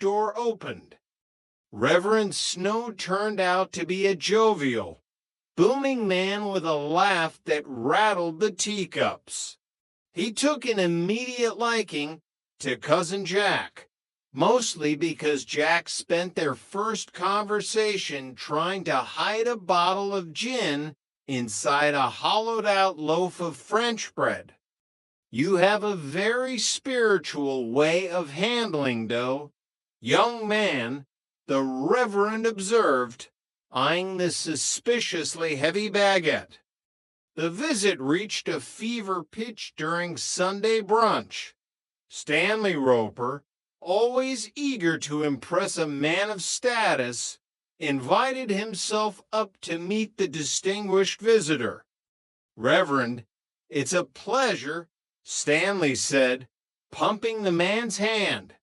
door opened. Reverend Snow turned out to be a jovial, booming man with a laugh that rattled the teacups. He took an immediate liking to Cousin Jack, mostly because Jack spent their first conversation trying to hide a bottle of gin inside a hollowed-out loaf of French bread. "You have a very spiritual way of handling dough, young man," the Reverend observed, eyeing the suspiciously heavy baguette. The visit reached a fever pitch during Sunday brunch. Stanley Roper, always eager to impress a man of status, invited himself up to meet the distinguished visitor. "Reverend, it's a pleasure," Stanley said, pumping the man's hand.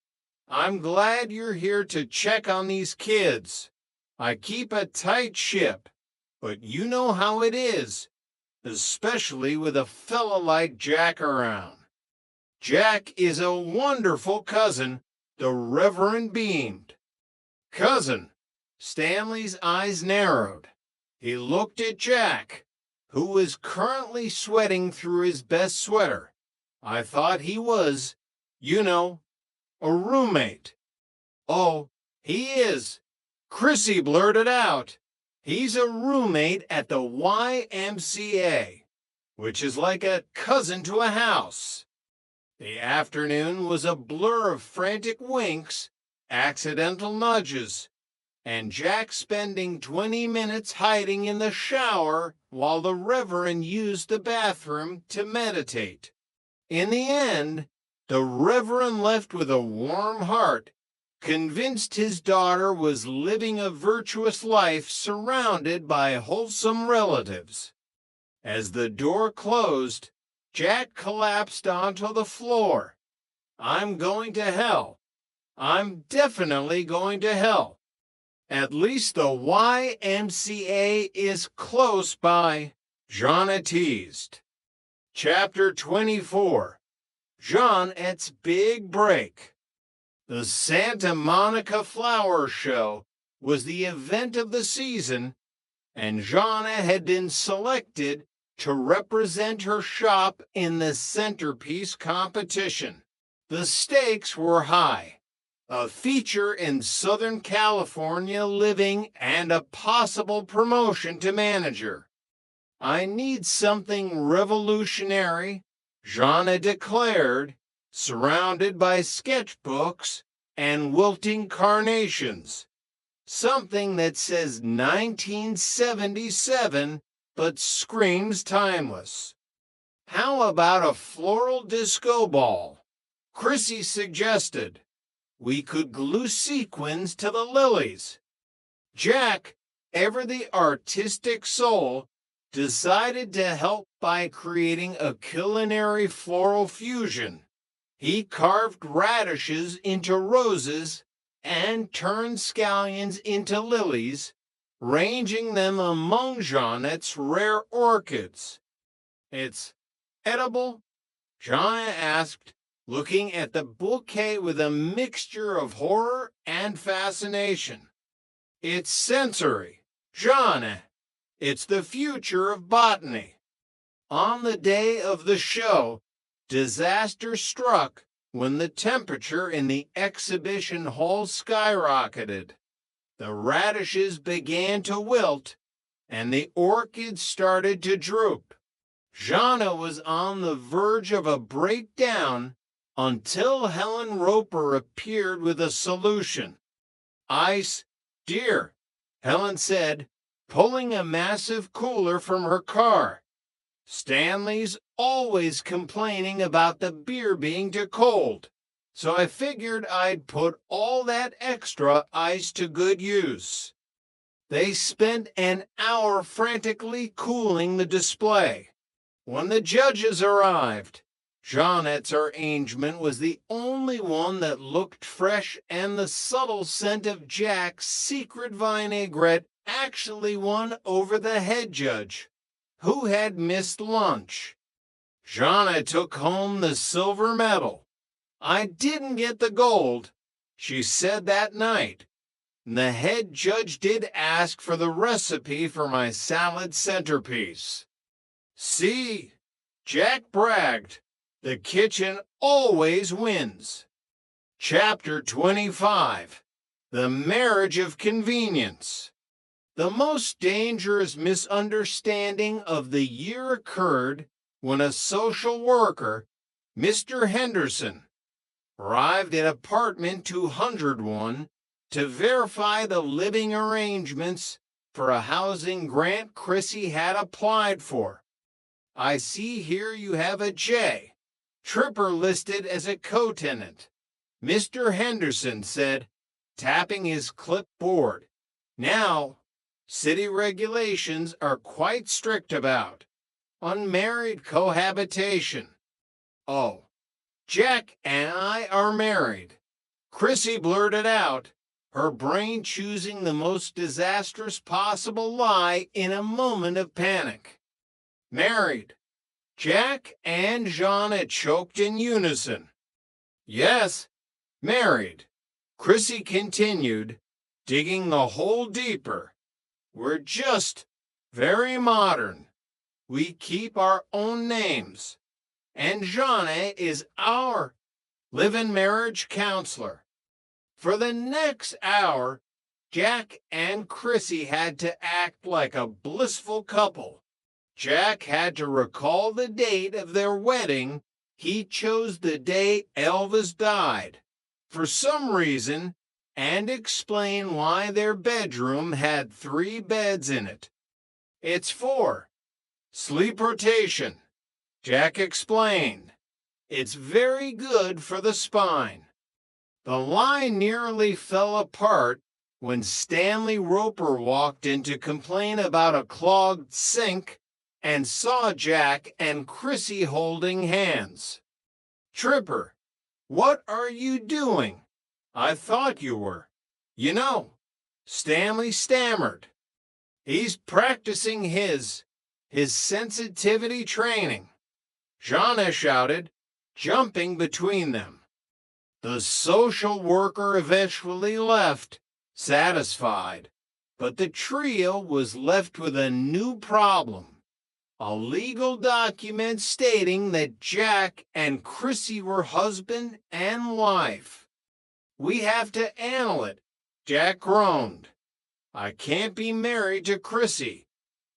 "I'm glad you're here to check on these kids. I keep a tight ship, but you know how it is, especially with a fella like Jack around." "Jack is a wonderful cousin," the Reverend beamed. "Cousin?" Stanley's eyes narrowed. He looked at Jack, who was currently sweating through his best sweater. "I thought he was, you know, a roommate." "Oh, he is," Chrissy blurted out. "He's a roommate at the YMCA, which is like a cousin to a house." The afternoon was a blur of frantic winks, accidental nudges, and Jack spending 20 minutes hiding in the shower while the Reverend used the bathroom to meditate. In the end, the Reverend left with a warm heart, convinced his daughter was living a virtuous life surrounded by wholesome relatives. As the door closed, Jack collapsed onto the floor. "I'm going to hell. I'm definitely going to hell. At least the YMCA is close by," Jonna teased. Chapter 24. Jeanette's Big Break. The Santa Monica Flower Show was the event of the season, and Jeanette had been selected to represent her shop in the centerpiece competition. The stakes were high: a feature in Southern California living and a possible promotion to manager. "I need something revolutionary," Jeanne declared, surrounded by sketchbooks and wilting carnations. "Something that says 1977 but screams timeless." "How about a floral disco ball?" Chrissy suggested. "We could glue sequins to the lilies." Jack, ever the artistic soul, decided to help by creating a culinary floral fusion. He carved radishes into roses and turned scallions into lilies, ranging them among Jeanette's rare orchids. "It's edible?" Jeanne asked, looking at the bouquet with a mixture of horror and fascination. "It's sensory, Jeanne. It's the future of botany." On the day of the show, disaster struck when the temperature in the exhibition hall skyrocketed. The radishes began to wilt, and the orchids started to droop. Jeanne was on the verge of a breakdown until Helen Roper appeared with a solution. "Ice, dear," Helen said, pulling a massive cooler from her car. "Stanley's always complaining about the beer being too cold, so I figured I'd put all that extra ice to good use." They spent an hour frantically cooling the display. When the judges arrived, Jeanette's arrangement was the only one that looked fresh, and the subtle scent of Jack's secret vinaigrette actually won over the head judge, who had missed lunch. Jeanette took home the silver medal. "I didn't get the gold, She said that night. And the head judge did ask for the recipe for my salad centerpiece. See, Jack bragged, the kitchen always wins. Chapter 25. The Marriage of Convenience. The most dangerous misunderstanding of the year occurred when a social worker, Mr. Henderson, arrived at apartment 201 to verify the living arrangements for a housing grant Chrissy had applied for. I see here you have a J. Tripper listed as a co-tenant. Mr. Henderson said, tapping his clipboard. Now, city regulations are quite strict about unmarried cohabitation. Oh, Jack and I are married. Chrissy blurted out, her brain choosing the most disastrous possible lie in a moment of panic. Married. Jack and Jana choked in unison. Yes, married. Chrissy continued, digging the hole deeper. We're just very modern. We keep our own names. And Jana is our live-in marriage counselor. For the next hour, Jack and Chrissy had to act like a blissful couple. Jack had to recall the date of their wedding. He chose the day Elvis died, for some reason, and explain why their bedroom had 3 beds in it. It's for sleep rotation, Jack explained. It's very good for the spine. The lie nearly fell apart when Stanley Roper walked in to complain about a clogged sink and saw Jack and Chrissy holding hands. Tripper, what are you doing? I thought you were. You know, Stanley stammered. He's practicing his sensitivity training. Jana shouted, jumping between them. The social worker eventually left, satisfied, but the trio was left with a new problem. A legal document stating that Jack and Chrissy were husband and wife. We have to annul it, Jack groaned. I can't be married to Chrissy.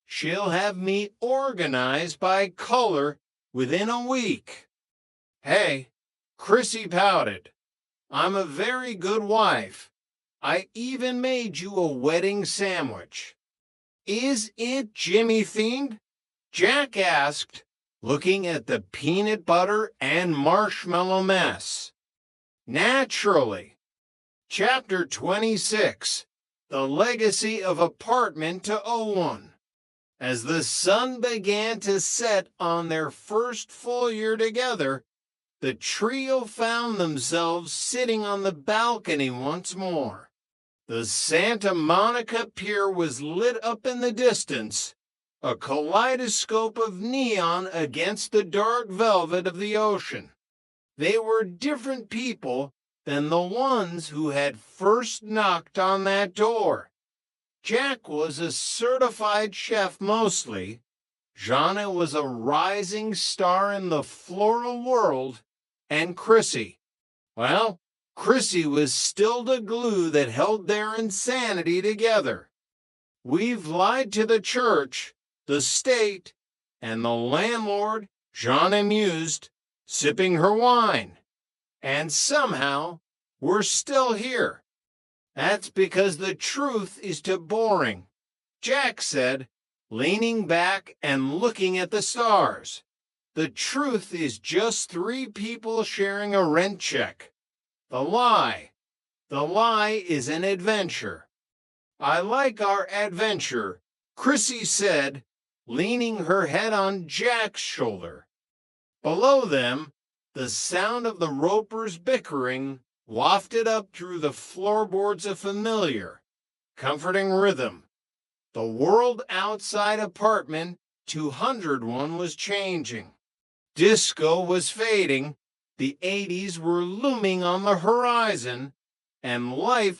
She'll have me organized by color within a week. Hey, Chrissy pouted. I'm a very good wife. I even made you a wedding sandwich. Is it Jimmy themed? Jack asked, looking at the peanut butter and marshmallow mess. Naturally. Chapter 26. The Legacy of Apartment 201. As the sun began to set on their first full year together, the trio found themselves sitting on the balcony once more. The Santa Monica Pier was lit up in the distance, a kaleidoscope of neon against the dark velvet of the ocean. They were different people than the ones who had first knocked on that door. Jack was a certified chef mostly. Jana was a rising star in the floral world. And Chrissy, well, Chrissy was still the glue that held their insanity together. We've lied to the church, the state, and the landlord, Jana mused, sipping her wine. And somehow, we're still here. That's because the truth is too boring, Jack said, leaning back and looking at the stars. The truth is just 3 people sharing a rent check. The lie is an adventure. I like our adventure, Chrissy said, leaning her head on Jack's shoulder. Below them, the sound of the Ropers bickering wafted up through the floorboards a familiar, comforting rhythm. The world outside apartment 201 was changing. Disco was fading, the 80s were looming on the horizon, and life